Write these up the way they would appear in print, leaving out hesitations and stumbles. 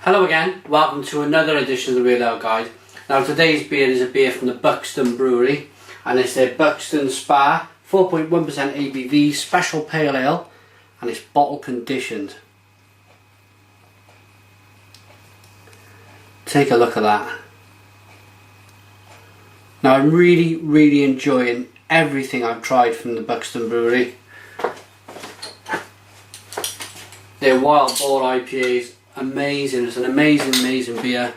Hello again, welcome to another edition of the Real Ale Guide. Now today's beer is a beer from the Buxton Brewery and it's their Buxton Spa 4.1% ABV Special Pale Ale and it's bottle conditioned. Take a look at that. Now I'm really enjoying everything I've tried from the Buxton Brewery. Their Wild Boar IPA is amazing, it's an amazing beer.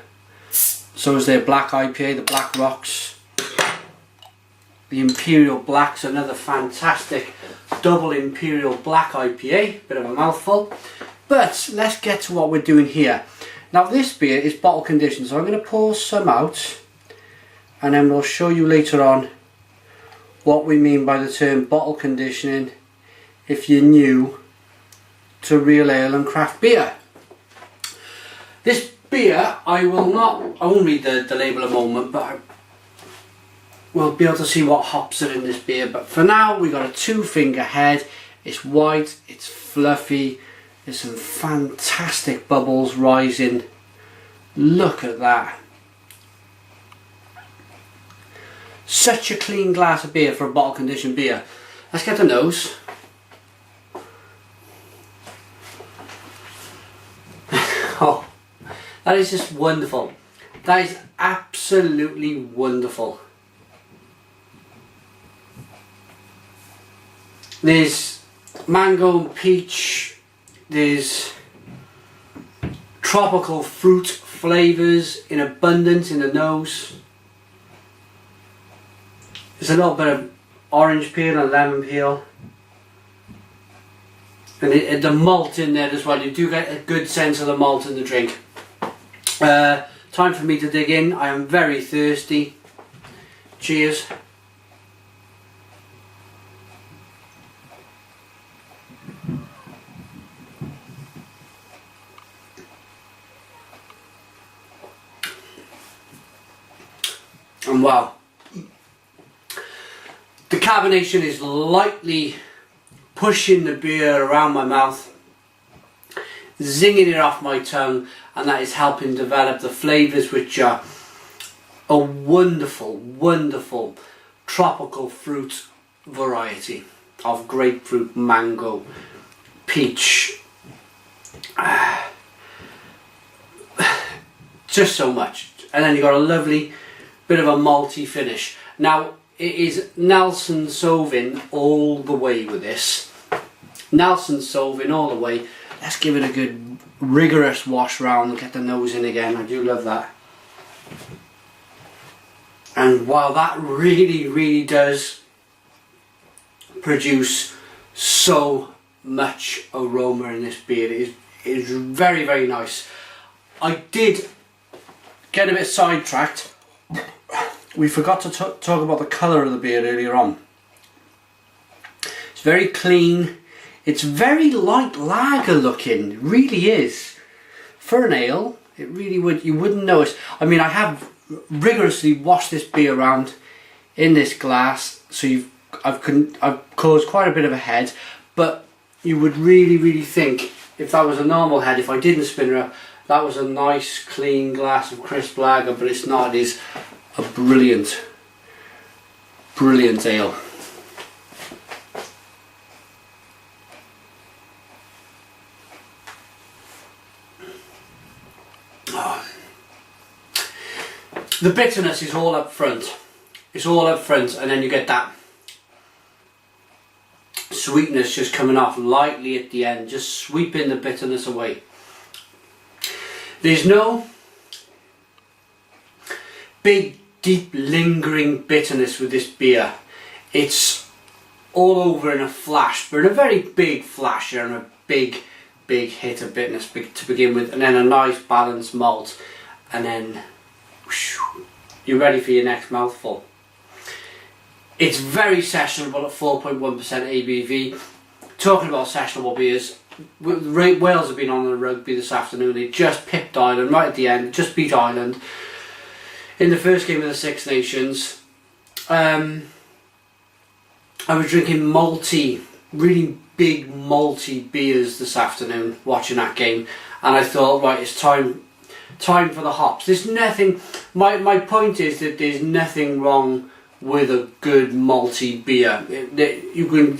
So is their Black IPA, the Black Rocks. The Imperial Black's another fantastic double Imperial Black IPA, bit of a mouthful. But let's get to what we're doing here. Now this beer is bottle conditioned, so I'm going to pour some out and then we'll show you later on what we mean by the term bottle conditioning if you're new to real ale and craft beer. This beer, I won't read the label a moment, but we'll be able to see what hops are in this beer. But for now, we got a 2-finger head. It's white, it's fluffy, there's some fantastic bubbles rising. Look at that. Such a clean glass of beer for a bottle conditioned beer. Let's get the nose. Oh, that is just wonderful. That is absolutely wonderful. There's mango and peach, there's tropical fruit flavours in abundance in the nose. There's a little bit of orange peel and lemon peel. And the malt in there as well, you do get a good sense of the malt in the drink. Time for me to dig in, I am very thirsty. Cheers. And wow, the carbonation is lightly pushing the beer around my mouth, zinging it off my tongue, and that is helping develop the flavours, which are a wonderful tropical fruit variety of grapefruit, mango, peach, just so much. And then you've got a lovely bit of a malty finish. Now it is Nelson Sauvin all the way with this. Nelson Sauvin all the way. Let's give it a good rigorous wash round and get the nose in again. I do love that. And while that really does produce so much aroma in this beer, it is very nice. I did get a bit sidetracked. We forgot to talk about the colour of the beer earlier on. It's very clean. It's very light lager looking. It really is. For an ale, it really you wouldn't notice. I mean, I have rigorously washed this beer around in this glass, so I've caused quite a bit of a head. But you would really think, if that was a normal head, if I didn't spin her up, that was a nice clean glass of crisp lager. But it's not. It is a brilliant ale. Oh. The bitterness is all up front. It's all up front, and then you get that sweetness just coming off lightly at the end, just sweeping the bitterness away. There's no big, deep, lingering bitterness with this beer. It's all over in a flash, but in a very big flash and a big hit of bitterness to begin with, and then a nice balanced malt, and then whoosh, you're ready for your next mouthful. It's very sessionable at 4.1% ABV. Talking about sessionable beers, Wales have been on the rugby this afternoon. They just pipped Ireland right at the end, just beat Ireland in the first game of the Six Nations. I was drinking malty, really big malty beers this afternoon watching that game, and I thought, right, it's time time for the hops. There's nothing, my point is that there's nothing wrong with a good malty beer. You can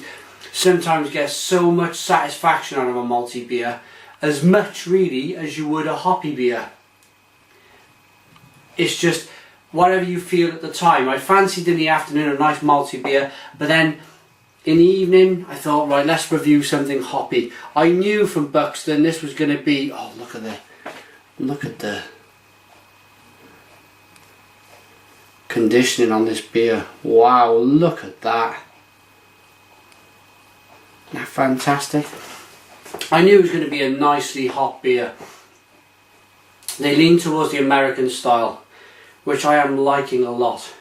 sometimes get so much satisfaction out of a malty beer, as much really as you would a hoppy beer. It's just whatever you feel at the time. I fancied in the afternoon a nice malty beer, but then in the evening I thought, right, let's review something hoppy. I knew from Buxton this was going to be, oh look at the conditioning on this beer. Wow, look at that. Isn't that fantastic? I knew it was going to be a nicely hot beer. They lean towards the American style, which I am liking a lot.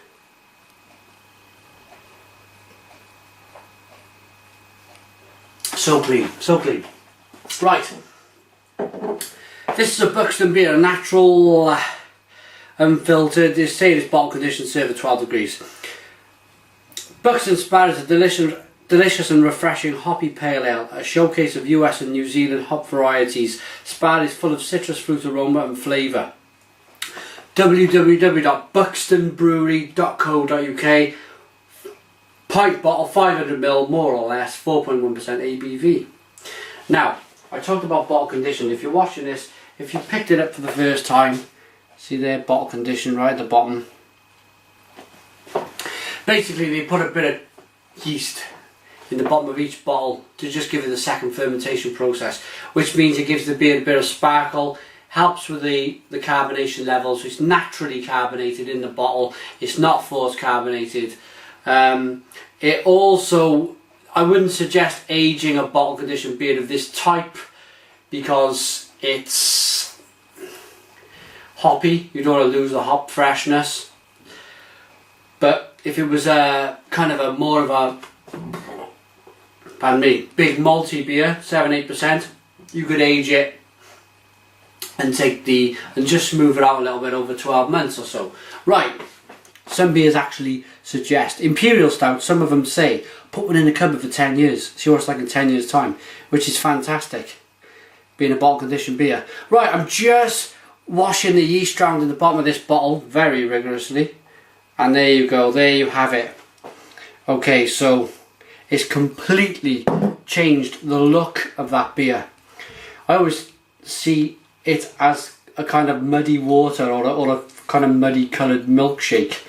So clean, so clean. Right, this is a Buxton beer, a natural, unfiltered. They say it's bottle conditioned, served at 12 degrees. Buxton Sparrow is a delicious and refreshing hoppy pale ale, a showcase of US and New Zealand hop varieties. Sparrow is full of citrus fruit aroma and flavour. www.buxtonbrewery.co.uk. Pint bottle, 500ml, more or less, 4.1% ABV. Now, I talked about bottle condition. If you're watching this, if you picked it up for the first time, see there, bottle condition right at the bottom. Basically, they put a bit of yeast in the bottom of each bottle to just give it a second fermentation process, which means it gives the beer a bit of sparkle, helps with the carbonation levels. So it's naturally carbonated in the bottle, it's not forced carbonated. It also, I wouldn't suggest aging a bottle conditioned beer of this type because it's hoppy. You don't want to lose the hop freshness. But if it was a kind of a more of a, pardon me, big malty beer, 7-8%, you could age it and and just smooth it out a little bit over 12 months or so. Right, some beers actually suggest, Imperial Stout, some of them say, put one in the cupboard for 10 years, see what it's like in 10 years time, which is fantastic, being a bottle conditioned beer. Right, I'm just washing the yeast around in the bottom of this bottle very rigorously, and there you go, there you have it. Okay, so it's completely changed the look of that beer. I always see it as a kind of muddy water or a kind of muddy coloured milkshake.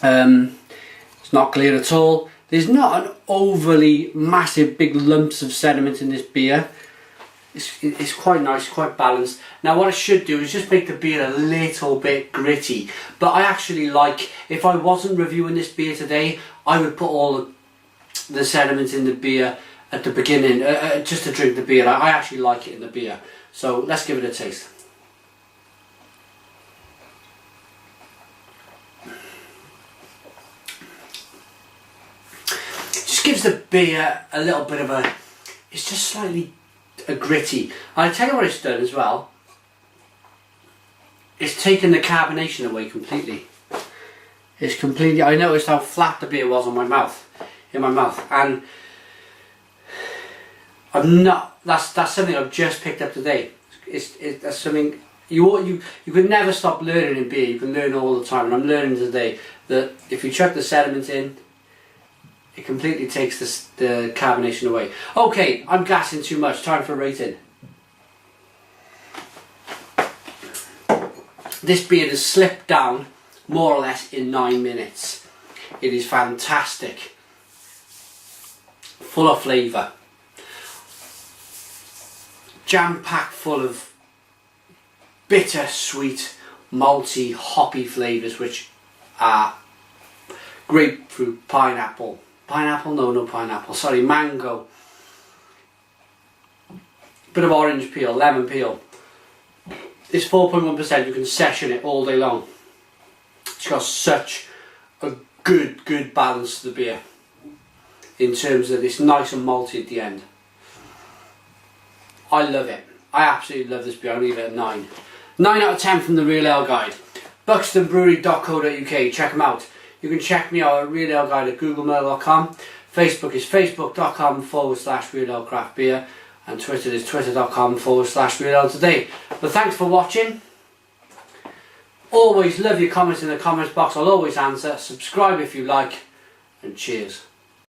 It's not clear at all. There's not an overly massive big lumps of sediment in this beer. It's quite nice, quite balanced. Now what I should do is just make the beer a little bit gritty. But I actually like, if I wasn't reviewing this beer today, I would put all the sediment in the beer at the beginning, just to drink the beer. I actually like it in the beer. So let's give it a taste. Just gives the beer a little bit of a, it's just slightly gritty. And I tell you what it's done as well, it's taken the carbonation away completely. It's completely, I noticed how flat the beer was on my mouth, in my mouth, and I'm not, that's something I've just picked up today. That's something you can never stop learning in beer. You can learn all the time, and I'm learning today that if you chuck the sediment in, it completely takes the carbonation away. Okay, I'm gassing too much. Time for a rating. This beer has slipped down more or less in 9 minutes. It is fantastic. Full of flavour. Jam-packed full of bitter, sweet, malty, hoppy flavours, which are grapefruit, pineapple. Pineapple? No pineapple. Sorry, mango. Bit of orange peel, lemon peel. It's 4.1%. You can session it all day long. It's got such a good balance to the beer. In terms of it's nice and malty at the end. I love it. I absolutely love this beer. I'll leave it at 9. 9 out of 10 from the Real Ale Guide. BuxtonBrewery.co.uk. Check them out. You can check me out at Real Ale Guide at googlemail.com. Facebook is facebook.com/Real Ale Craft Beer. And Twitter is twitter.com/Real Ale Today. But thanks for watching. Always love your comments in the comments box. I'll always answer. Subscribe if you like. And cheers.